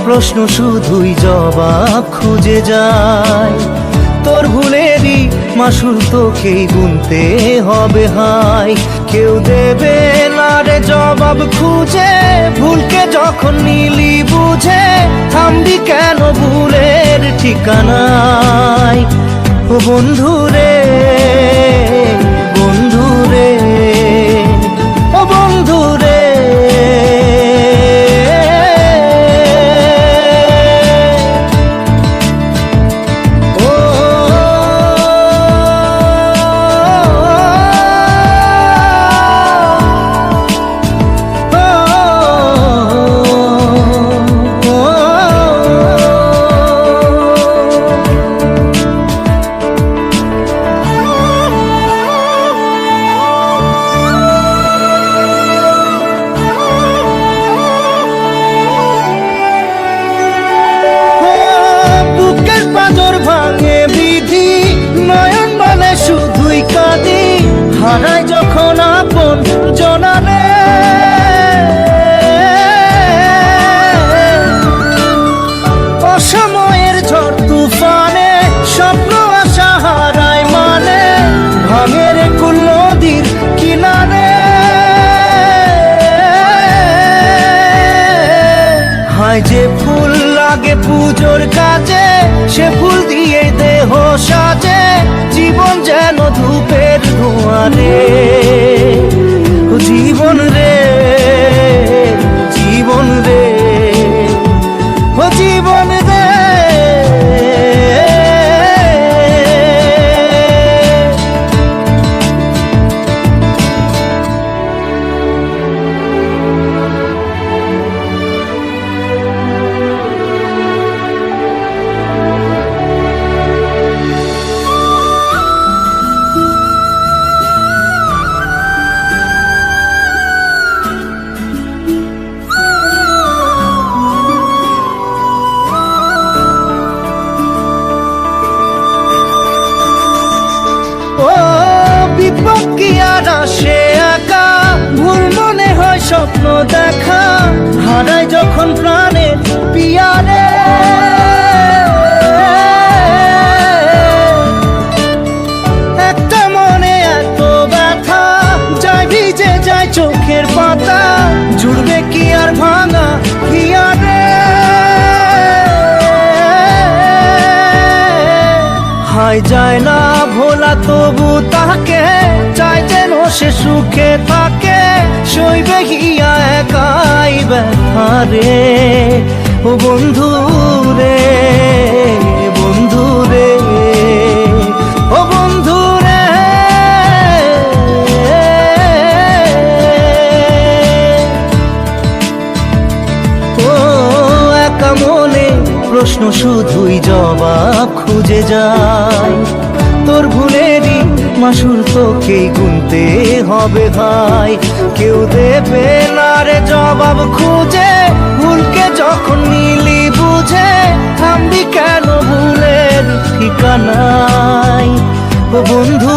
প্রশ্ন শুধুই জবাব খুঁজে যায়। তোর ভুলেরই মাসুল তোকেই গুনতে হবে হাই। কেউ দেবে না রে জবাব খুঁজে, ভুলকে যখন নিলি বুঝে থামবি কেন ভুলের ঠিকানায়। ও বন্ধু রে, বন্ধু রে, ও বন্ধু রে। হারাই যখন আপন জনারে, অসময়ের ঝড় তুফানে স্বপ্ন আশা হারায় মানে, ভাঙের কুল নদীর কিনারে। হায় যে ফুল লাগে পুজোর কাজে, সে ফুল দিয়ে দেহ সাজে, জীবন যেন ধূপের ধোঁয়ারে। ও জীবন রে, জীবন রে, ও জীবন রে। বিপদ কি আর আসে একা, ভুল মনে হয় স্বপ্ন দেখা, হারাই যখন প্রাণের পিয়ারে। একটা মনে এত ব্যথা, যায় ভিজে যায় চোখের পাতা, জুড়বে কি আর ভাঙা হিয়ারে। হায় যায় না ভোলা তবু তাকে, চাই যেন সে সুখে থাকে, সইবে হিয়া একাই ব্যথা রে। ও বন্ধু রে, বন্ধু রে, ও বন্ধু রে। ও একা মনে প্রশ্ন শুধুই জবাব খুঁজে যায়। তোর ভুলেরই মাসুল তোকেই গুনতে হবে ভাই। কেউ দেবে না রে জবাব খুঁজে, ভুলকে যখন নিলি বুঝে থামবি কেন ভুলের ঠিকানায়। ও বন্ধু